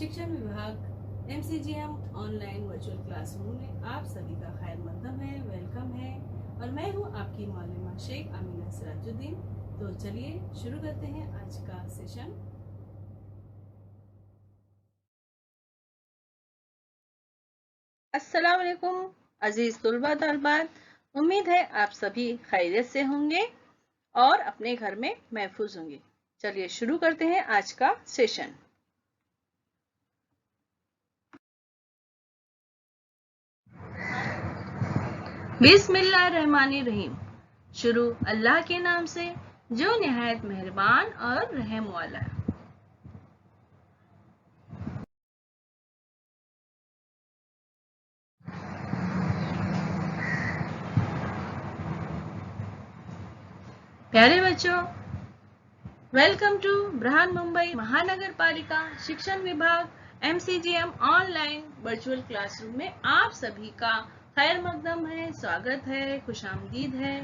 शिक्षण विभाग MCGM online virtual classroom में आप सभी का खैर मकदम है, वेलकम है। और मैं हूं आपकी मौलमा शेख आमीना सिराजुद्दीन। तो चलिए शुरू करते हैं आज का सेशन। अस्सलाम वालेकुम अजीज तुलबा तलबात, उम्मीद है आप सभी खैरियत से होंगे और अपने घर में महफूज होंगे। चलिए शुरू करते हैं आज का सेशन। बिस्मिल्लाहिर्रहमानिर्रहीम। शुरू अल्लाह के नाम से जो निहायत मेहरबान और रहम वाला है। प्यारे बच्चों, वेलकम टू ब्रहान मुंबई महानगर पालिका शिक्षण विभाग MCGM ऑनलाइन वर्चुअल क्लासरूम में आप सभी का खैर मकदम है, स्वागत है, खुशामदीद है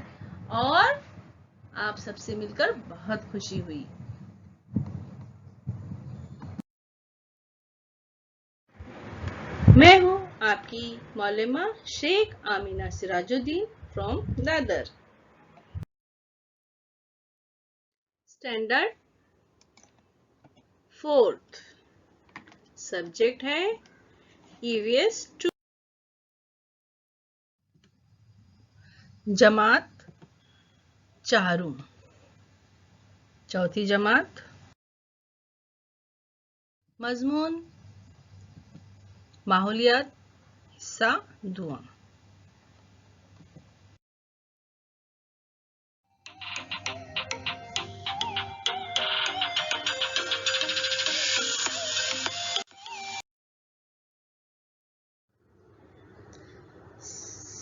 और आप सबसे मिलकर बहुत खुशी हुई। मैं हूं आपकी मौलमा Shaikh Amina Sirajuddin from Dadar. Standard 4th, subject है EVS 2, जमात चारू, चौथी जमात। मजमून माहौलियात, हिस्सा दुआ।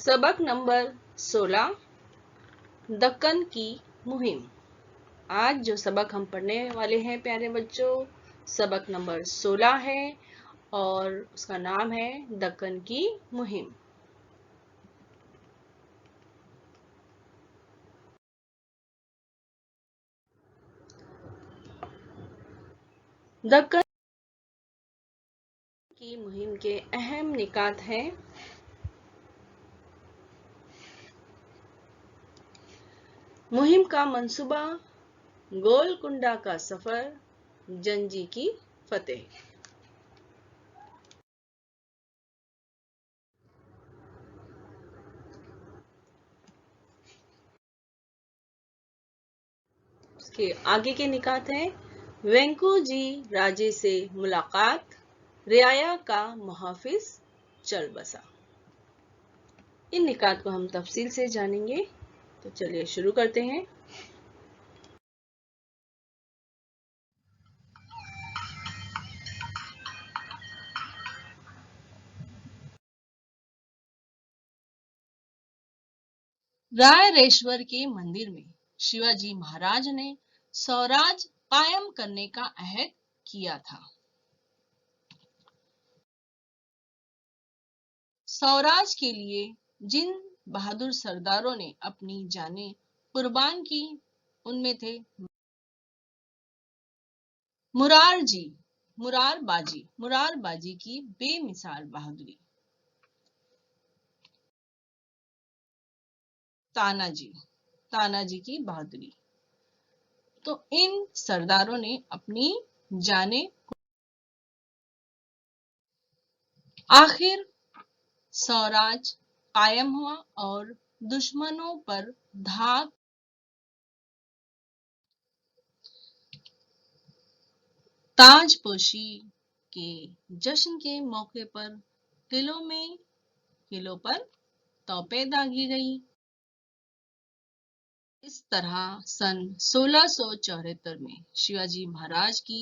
सबक नंबर 16, दक्कन की मुहिम। आज जो सबक हम पढ़ने वाले हैं प्यारे बच्चों, सबक नंबर 16 है और उसका नाम है दक्कन की मुहिम। दक्कन की मुहिम के अहम निकात हैं। मुहिम का मंसूबा, गोलकुंडा का सफर, जंजी की फतेह। उसके आगे के निकात हैं, वेंकू जी राजे से मुलाकात, रियाया का मुहाफिज चल बसा। इन निकात को हम तफसील से जानेंगे। तो चलिए शुरू करते हैं। रायरेश्वर के मंदिर में शिवाजी महाराज ने स्वराज कायम करने का अहद किया था। स्वराज के लिए जिन बहादुर सरदारों ने अपनी जानें कुर्बान की, उनमें थे मुरारबाजी की बेमिसाल बहादुरी, तानाजी की बहादुरी। तो इन सरदारों ने अपनी जानें, आखिर स्वराज कायम हुआ और दुश्मनों पर धाक ताजपोशी के जश्न के मौके पर किलों पर तोपें दागी गई। इस तरह सन 1674 में शिवाजी महाराज की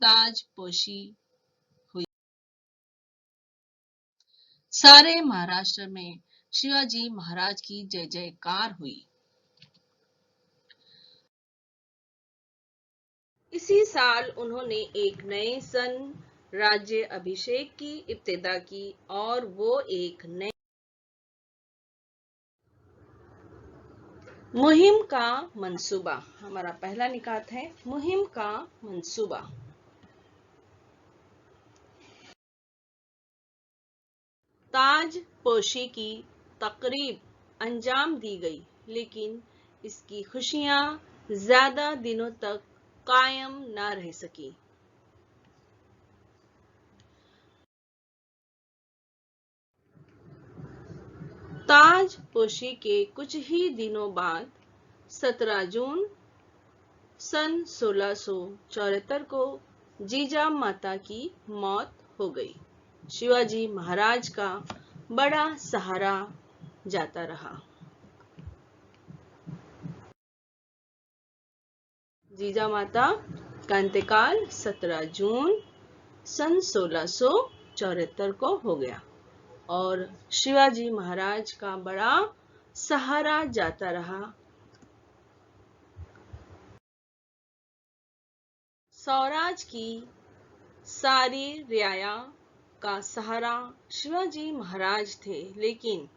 ताजपोशी हुई। सारे महाराष्ट्र में शिवाजी महाराज की जय जयकार हुई। इसी साल उन्होंने एक नए सन राज्य अभिषेक की इब्तिदा की और वो एक नए मुहिम का मंसूबा। हमारा पहला निकात है मुहिम का मंसूबा। ताजपोशी की तकरीब अंजाम दी गई, लेकिन इसकी खुशियां ज्यादा दिनों तक कायम न रह सकी। ताजपोशी के कुछ ही दिनों बाद 17 जून सन 1674 को जीजा माता की मौत हो गई। शिवाजी महाराज का बड़ा सहारा जाता रहा। जीजा माता का इंतकाल 17 जून सन 1674 को हो गया और शिवाजी महाराज का बड़ा सहारा जाता रहा। स्वराज की सारी रियाया का सहारा शिवाजी महाराज थे, लेकिन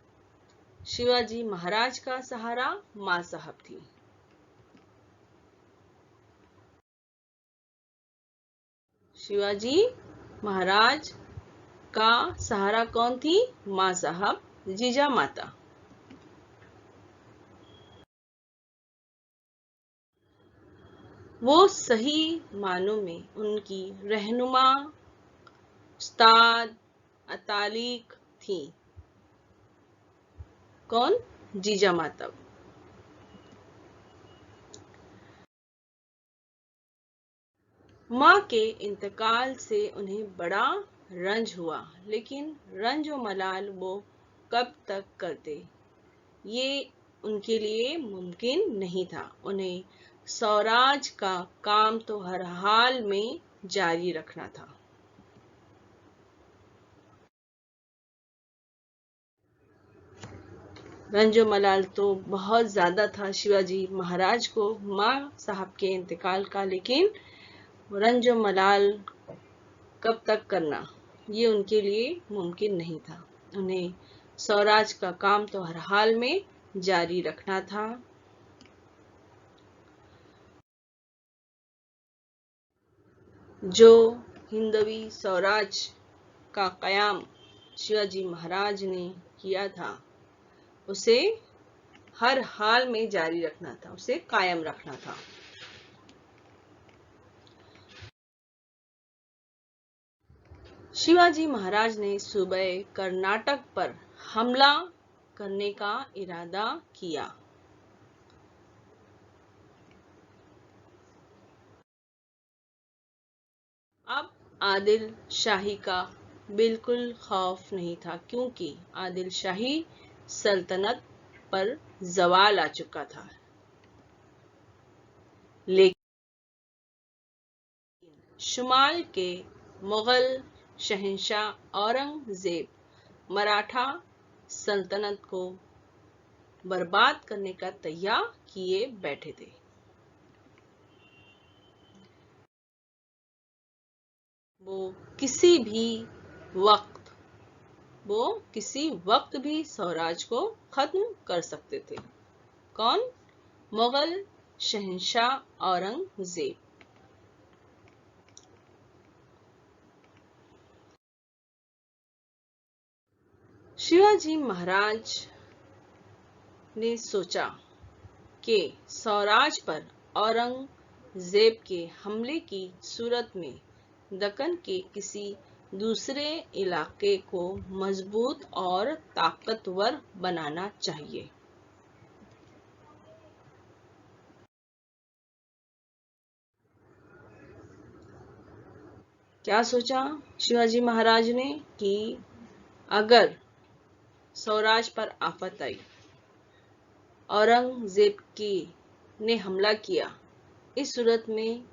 शिवाजी महाराज का सहारा मां साहब थी। शिवाजी महाराज का सहारा कौन थी? मां साहब, जीजा माता। वो सही मानों में उनकी रहनुमा, उस्ताद, अतालिक थी। कौन? जीजा माता। मां के इंतकाल से उन्हें बड़ा रंज हुआ, लेकिन रंज व मलाल वो कब तक करते, ये उनके लिए मुमकिन नहीं था। उन्हें स्वराज का काम तो हर हाल में जारी रखना था। रंज व मलाल तो बहुत ज्यादा था शिवाजी महाराज को मां साहब के इंतकाल का, लेकिन रंज व मलाल कब तक करना, ये उनके लिए मुमकिन नहीं था। उन्हें स्वराज का काम तो हर हाल में जारी रखना था। जो हिंदवी स्वराज का कयाम शिवाजी महाराज ने किया था, उसे हर हाल में जारी रखना था, उसे कायम रखना था। शिवाजी महाराज ने सुबह कर्नाटक पर हमला करने का इरादा किया। अब आदिल शाही का बिल्कुल खौफ नहीं था, क्योंकि आदिल शाही सल्तनत पर जवाल आ चुका था। लेकिन शुमाल के मुगल शहंशाह औरंगजेब मराठा सल्तनत को बर्बाद करने का तैयार किए बैठे थे। वो किसी वक्त भी स्वराज को खत्म कर सकते थे। कौन? मुगल शहंशाह औरंगजेब। शिवाजी महाराज ने सोचा कि स्वराज पर औरंगजेब के हमले की सूरत में दक्कन के किसी दूसरे इलाके को मजबूत और ताकतवर बनाना चाहिए। क्या सोचा शिवाजी महाराज ने कि अगर स्वराज पर आफत आई, औरंगजेब ने हमला किया, इस सूरत में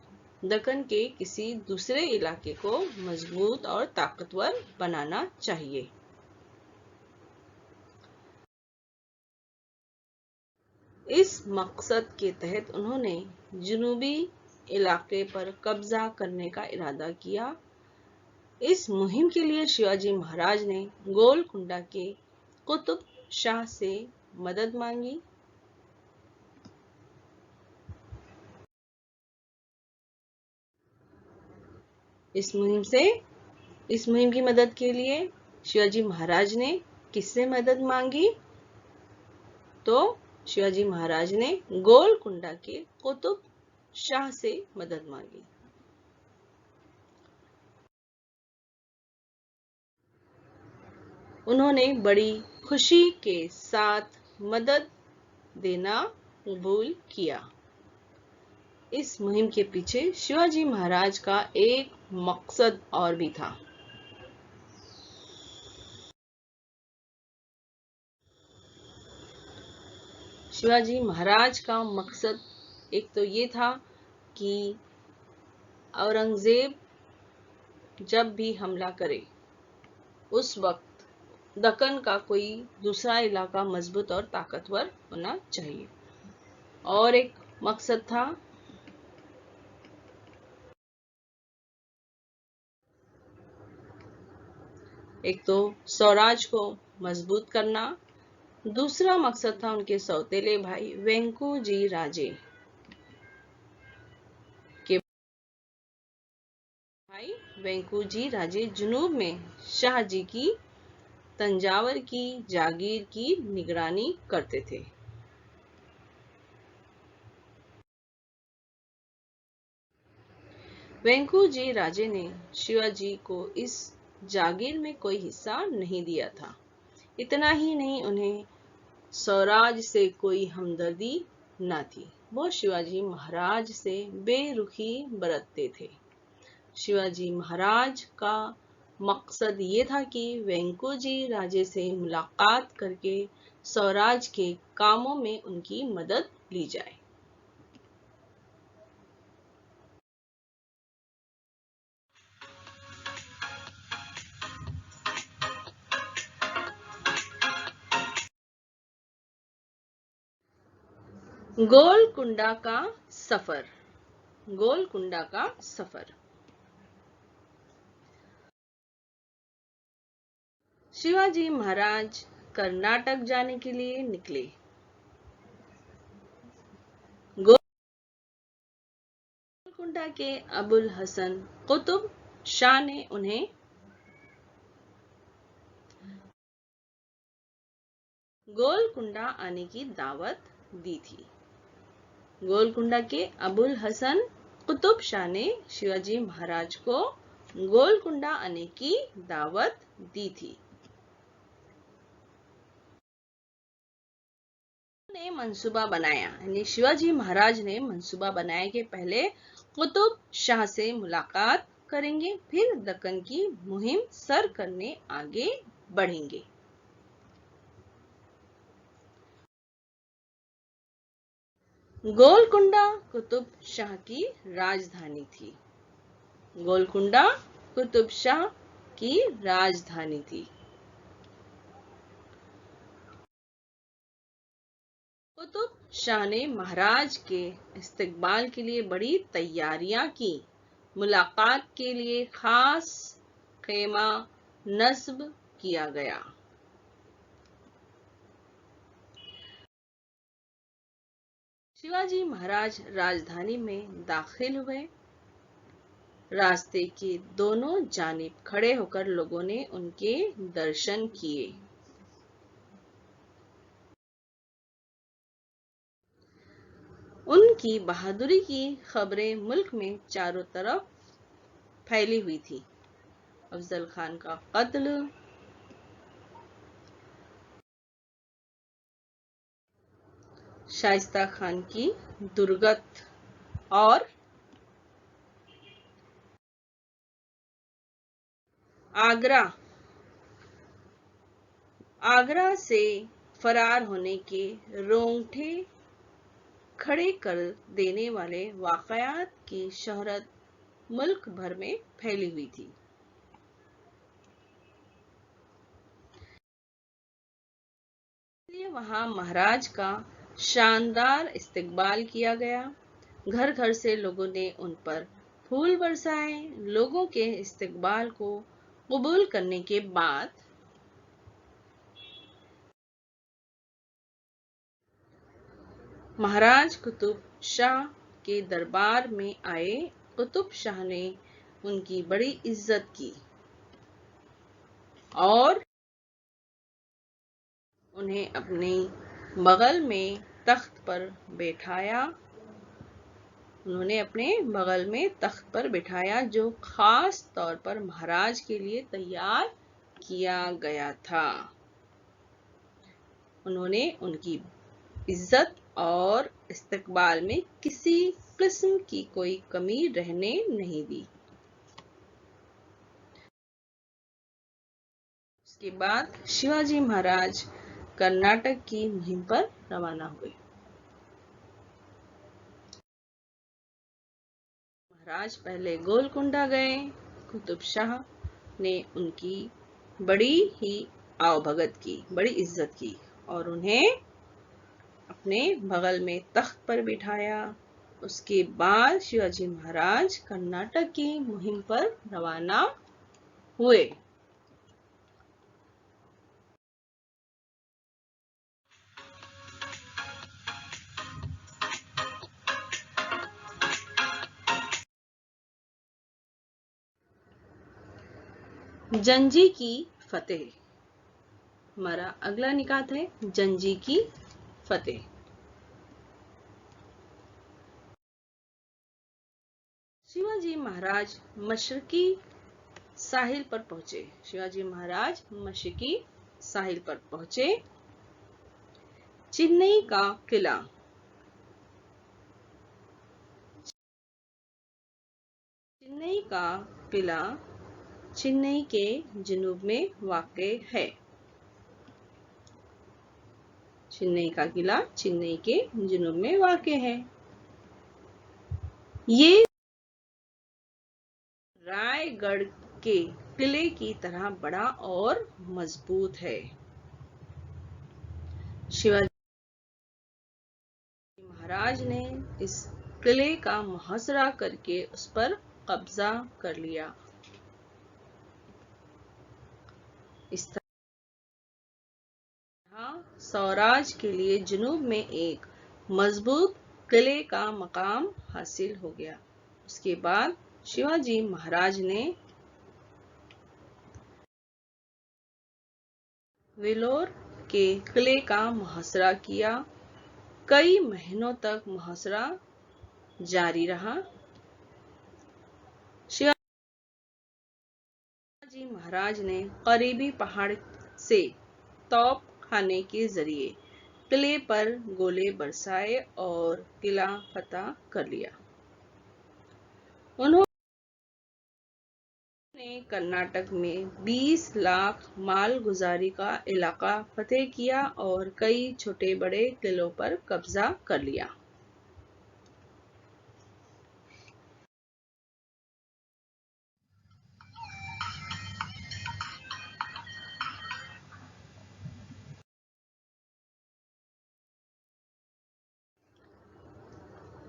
दक्कन के किसी दूसरे इलाके को मजबूत और ताकतवर बनाना चाहिए। इस मकसद के तहत उन्होंने जुनूबी इलाके पर कब्जा करने का इरादा किया। इस मुहिम के लिए शिवाजी महाराज ने गोलकुंडा के कुतुब शाह से मदद मांगी। इस मुहिम की मदद के लिए शिवाजी महाराज ने किससे मदद मांगी? तो शिवाजी महाराज ने गोलकुंडा के कुतुब शाह से मदद मांगी। उन्होंने बड़ी खुशी के साथ मदद देना कबूल किया। इस मुहिम के पीछे शिवाजी महाराज का एक मकसद और भी था। शिवाजी महाराज का मकसद एक तो ये था कि औरंगजेब जब भी हमला करे उस वक्त दक्कन का कोई दूसरा इलाका मजबूत और ताकतवर होना चाहिए। और एक मकसद था एक तो स्वराज को मजबूत करना, दूसरा मकसद था उनके सौतेले भाई वेंकूजी राजे के भाई वेंकूजी राजे जुनूब में शाहजी की तंजावर की जागीर की निगरानी करते थे। वेंकूजी राजे ने शिवाजी को इस जागीर में कोई हिस्सा नहीं दिया था। इतना ही नहीं, उन्हें स्वराज से कोई हमदर्दी न थी। वो शिवाजी महाराज से बेरुखी बरतते थे। शिवाजी महाराज का मकसद ये था कि वेंकूजी राजे से मुलाकात करके स्वराज के कामों में उनकी मदद ली जाए। गोलकुंडा का सफर। गोलकुंडा का सफर। शिवाजी महाराज कर्नाटक जाने के लिए निकले। गोलकुंडा के अबुल हसन कुतुब शाह ने उन्हें गोलकुंडा आने की दावत दी थी। गोलकुंडा के अबुल हसन कुतुब शाह ने शिवाजी महाराज को गोलकुंडा आने की दावत दी थी। ने मंसूबा बनाया, यानी शिवाजी महाराज ने मंसूबा बनाया कि पहले कुतुब शाह से मुलाकात करेंगे, फिर दक्कन की मुहिम सर करने आगे बढ़ेंगे। गोलकुंडा कुतुब शाह की राजधानी थी। गोलकुंडा कुतुब शाह की राजधानी थी। कुतुब शाह ने महाराज के इस्तकबाल के लिए बड़ी तैयारियां की। मुलाकात के लिए खास खेमा नस्ब किया गया। शिवाजी महाराज राजधानी में दाखिल हुए। रास्ते के दोनों जानिब खड़े होकर लोगों ने उनके दर्शन किए। उनकी बहादुरी की खबरें मुल्क में चारों तरफ फैली हुई थी। अफजल खान का कत्ल, शाइस्ता खान की दुर्गत और आगरा से फरार होने के रोंगटे खड़े कर देने वाले वाकयात की शोहरत मुल्क भर में फैली हुई थी। इसलिए वहां महाराज का शानदार इस्तकबाल किया गया। घर घर से लोगों ने उन पर फूल बरसाए। लोगों के इस्तकबाल को कबूल करने के बाद महाराज कुतुब शाह के दरबार में आए। कुतुब शाह ने उनकी बड़ी इज्जत की। और उन्हें अपने बगल में तख्त पर बैठाया। उन्होंने अपने बगल में तख्त पर बिठाया जो खास तौर पर महाराज के लिए तैयार किया गया था। उन्होंने उनकी इज्जत और इस्तकबाल में किसी किस्म की कोई कमी रहने नहीं दी। उसके बाद शिवाजी महाराज कर्नाटक की मुहिम पर रवाना हुए। महाराज पहले गोलकुंडा गए। कुतुब शाह ने उनकी बड़ी ही आवभगत की, बड़ी इज्जत की और उन्हें अपने बगल में तख्त पर बिठाया। उसके बाद शिवाजी महाराज कर्नाटक की मुहिम पर रवाना हुए। जंजी की फतेह। हमारा अगला निकात है जंजी की फतेह। शिवाजी महाराज मशरकी साहिल पर पहुंचे। शिवाजी महाराज मशरकी साहिल पर पहुंचे। चेन्नई का किला। चेन्नई का किला चेन्नई के जनूब में वाक़ है। चेन्नई का किला चेन्नई के जनूब में वाक़ है। ये रायगढ़ के किले की तरह बड़ा और मजबूत है। शिवाजी महाराज ने इस किले का मुहासरा करके उस पर कब्जा कर लिया। इस तरह स्वराज के लिए जनूब में एक मजबूत किले का मकाम हासिल हो गया। उसके बाद शिवाजी महाराज ने वेलोर के किले का मुहासरा किया। कई महीनों तक मुहासरा जारी रहा। शिवाजी महाराज ने करीबी पहाड़ से तोप खाने के जरिए किले पर गोले बरसाए और किला फतह कर लिया। उन्होंने कर्नाटक में 20 लाख मालगुजारी का इलाका फतेह किया और कई छोटे बड़े किलों पर कब्जा कर लिया।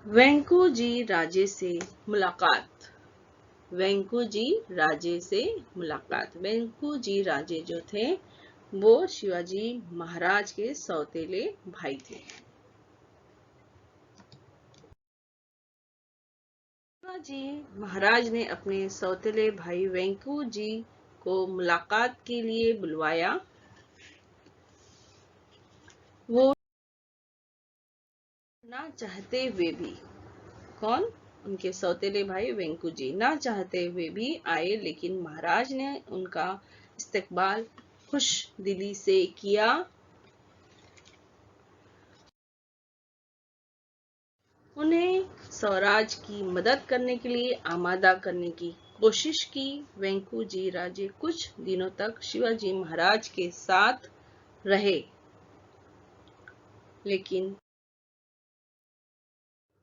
वेंकू जी राजे से मुलाकात। वेंकू जी राजे से मुलाकात। वेंकू जी राजे जो थे वो शिवाजी महाराज के सौतेले भाई थे। शिवाजी महाराज ने अपने सौतेले भाई वेंकू जी को मुलाकात के लिए बुलवाया। वो ना चाहते हुए भी, कौन? उनके सौतेले भाई वेंकू जी ना चाहते हुए भी आए, लेकिन महाराज ने उनका इस्तकबाल खुश दिली से किया। उन्हें स्वराज की मदद करने के लिए आमादा करने की कोशिश की। वेंकू जी राजे कुछ दिनों तक शिवाजी महाराज के साथ रहे, लेकिन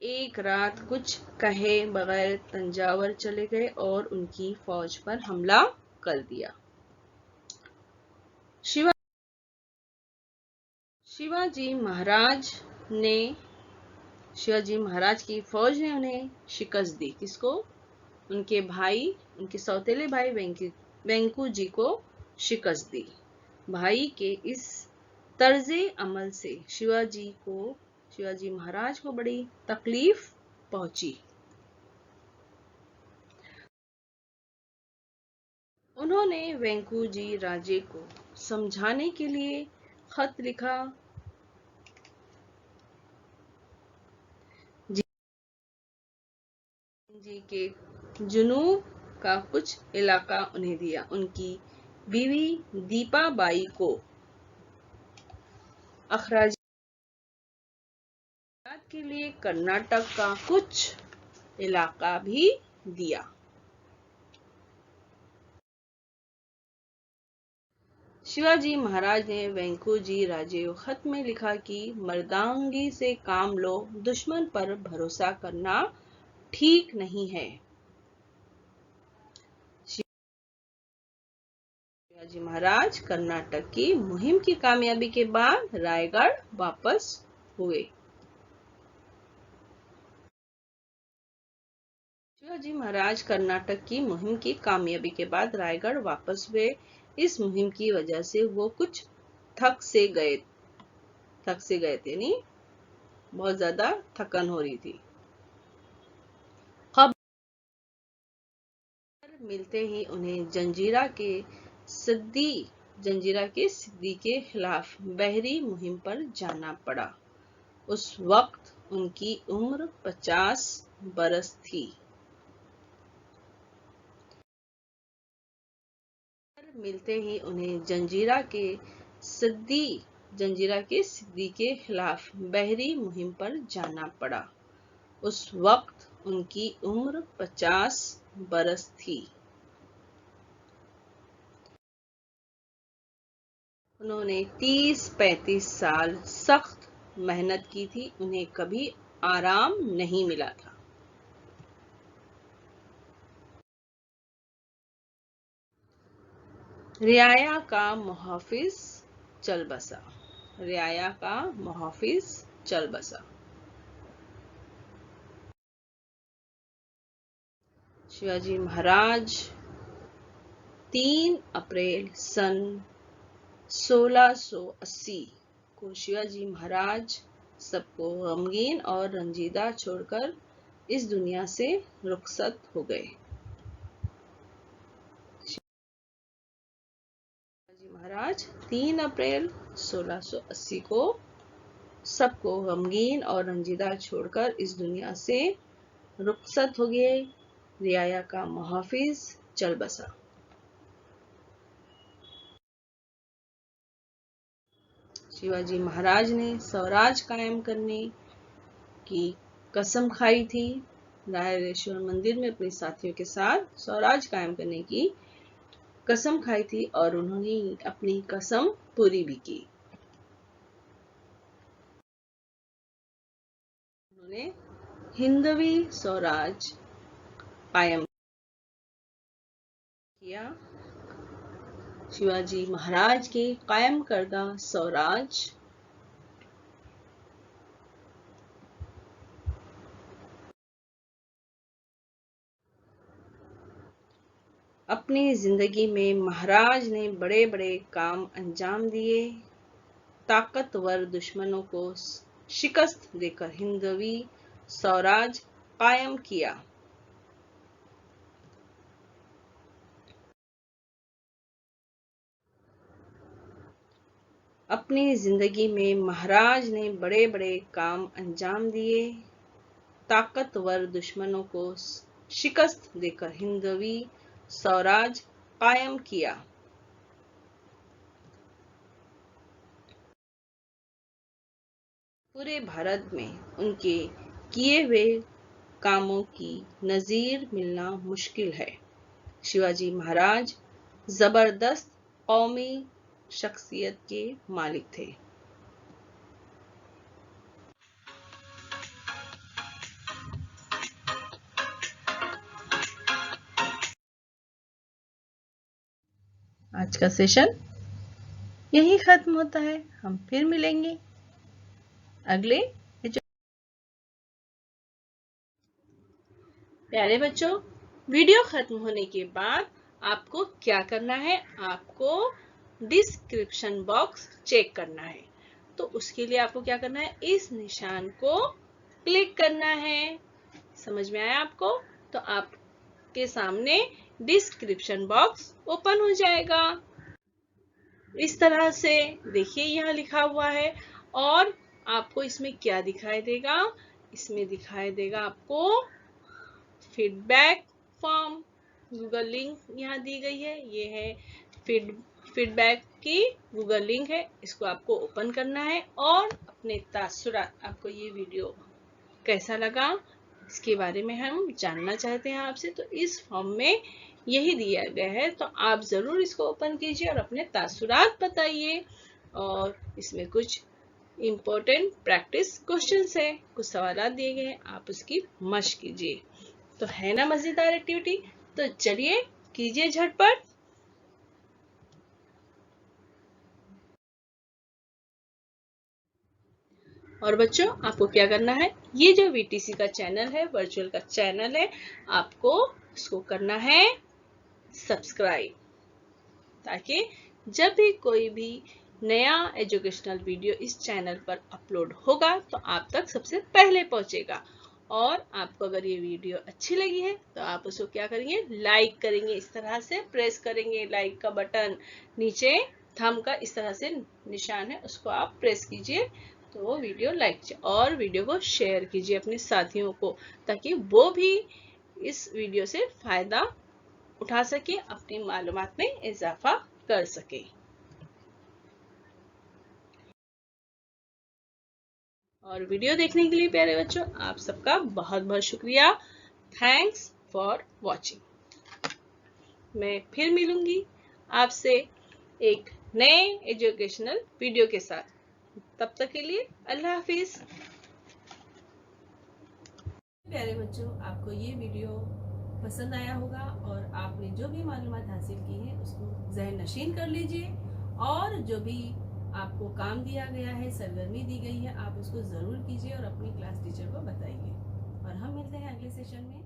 एक रात कुछ कहे बगैर तंजावर चले गए और उनकी फौज पर हमला कर दिया। शिवाजी महाराज की फौज ने उन्हें शिकस्त दी। किसको? उनके भाई, उनके सौतेले भाई वेंकू जी को शिकस्त दी। भाई के इस तर्जे अमल से शिवाजी महाराज को बड़ी तकलीफ पहुंची। उन्होंने वेंकूजी राजे को समझाने के लिए खत लिखा जी के जुनूब का कुछ इलाका उन्हें दिया। उनकी बीवी दीपाबाई को अखराज के लिए कर्नाटक का कुछ इलाका भी दिया। शिवाजी महाराज ने वेंकूजी राजे को खत में लिखा कि मर्दांगी से काम लो, दुश्मन पर भरोसा करना ठीक नहीं है। शिवाजी महाराज कर्नाटक की मुहिम की कामयाबी के बाद रायगढ़ वापस हुए। शिवाजी महाराज कर्नाटक की मुहिम की कामयाबी के बाद रायगढ़ वापस हुए। इस मुहिम की वजह से वो कुछ थक से गए थे, नहीं, बहुत ज्यादा थकन हो रही थी। खबर मिलते ही उन्हें जंजीरा के सिद्दी के खिलाफ बहरी मुहिम पर जाना पड़ा। उस वक्त उनकी उम्र 50 बरस थी। मिलते ही उन्हें जंजीरा के सिद्दी के खिलाफ बहरी मुहिम पर जाना पड़ा। उस वक्त उनकी उम्र 50 बरस थी। उन्होंने 30-35 साल सख्त मेहनत की थी। उन्हें कभी आराम नहीं मिला था। रियाया का मुहाफिज चल बसा। रियाया का मुहाफिज चल बसा। शिवाजी महाराज 3 अप्रैल सन 1680 को शिवाजी महाराज सबको गमगीन और रंजीदा छोड़कर इस दुनिया से रुखसत हो गए। शिवाजी महाराज 3 अप्रैल 1680 को सबको गमगीन और रंजीदा छोड़कर इस दुनिया से रुखसत हो गए। रियाया का मुहाफिज चल बसा। शिवाजी महाराज ने स्वराज कायम करने की कसम खाई थी। रायरेश्वर मंदिर में अपने साथियों के साथ स्वराज कायम करने की कसम खाई थी और उन्होंने अपनी कसम पूरी भी की। उन्होंने हिंदवी स्वराज कायम किया। शिवाजी महाराज के कायम करदा स्वराज अपनी जिंदगी में महाराज ने बड़े बड़े काम अंजाम दिए। ताकतवर दुश्मनों को शिकस्त देकर हिंदवी स्वराज कायम किया। अपनी जिंदगी में महाराज ने बड़े बड़े काम अंजाम दिए। ताकतवर दुश्मनों को शिकस्त देकर हिंदवी स्वराज कायम किया। पूरे भारत में उनके किए हुए कामों की नजीर मिलना मुश्किल है। शिवाजी महाराज जबरदस्त कौमी शख्सियत के मालिक थे। आज का सेशन यही खत्म होता है। हम फिर मिलेंगे अगले। प्यारे बच्चों, वीडियो खत्म होने के बाद आपको क्या करना है? आपको डिस्क्रिप्शन बॉक्स चेक करना है। तो उसके लिए आपको क्या करना है? इस निशान को क्लिक करना है। समझ में आया आपको? तो आपके सामने डिस्क्रिप्शन बॉक्स ओपन हो जाएगा। इस तरह से देखिए यहाँ लिखा हुआ है और आपको इसमें क्या दिखाई देगा, इसमें दिखाई देगा आपको फीडबैक फॉर्म। गूगल लिंक यहाँ दी गई है, ये है फीडबैक की गूगल लिंक है, इसको आपको ओपन करना है और अपने तासुरात, आपको ये वीडियो कैसा लगा इसके बारे में हम जानना चाहते हैं आपसे, तो इस फॉर्म में यही दिया गया है, तो आप जरूर इसको ओपन कीजिए और अपने तासुरात बताइए। और इसमें कुछ इम्पोर्टेंट प्रैक्टिस क्वेश्चंस है, कुछ सवाल दिए गए हैं, आप उसकी मशक कीजिए। तो है ना मजेदार एक्टिविटी, तो चलिए कीजिए झटपट। और बच्चों आपको क्या करना है, ये जो VTC का चैनल है, वर्चुअल का चैनल है, आपको इसको करना है सब्सक्राइब, ताकि जब भी कोई भी नया एजुकेशनल वीडियो इस चैनल पर अपलोड होगा तो आप तक सबसे पहले पहुंचेगा। और आपको अगर ये वीडियो अच्छी लगी है तो आप उसको क्या करेंगे, लाइक करेंगे, इस तरह से प्रेस करेंगे लाइक का बटन, नीचे थंब का इस तरह से निशान है, उसको आप प्रेस कीजिए तो वो वीडियो लाइक कीजिए और वीडियो को शेयर कीजिए अपने साथियों को, ताकि वो भी इस वीडियो से फायदा उठा सके, अपनी मालूमात में इजाफा कर सके। और वीडियो देखने के लिए प्यारे बच्चों आप सबका बहुत बहुत शुक्रिया। Thanks for watching. मैं फिर मिलूंगी आपसे एक नए एजुकेशनल वीडियो के साथ, तब तक के लिए अल्लाह हाफिज। प्यारे बच्चों आपको ये वीडियो पसंद आया होगा और आपने जो भी मालूमात हासिल की है उसको ज़हन नशीन कर लीजिए, और जो भी आपको काम दिया गया है, सरगर्मी दी गई है, आप उसको ज़रूर कीजिए और अपनी क्लास टीचर को बताइए। और हम मिलते हैं अगले सेशन में।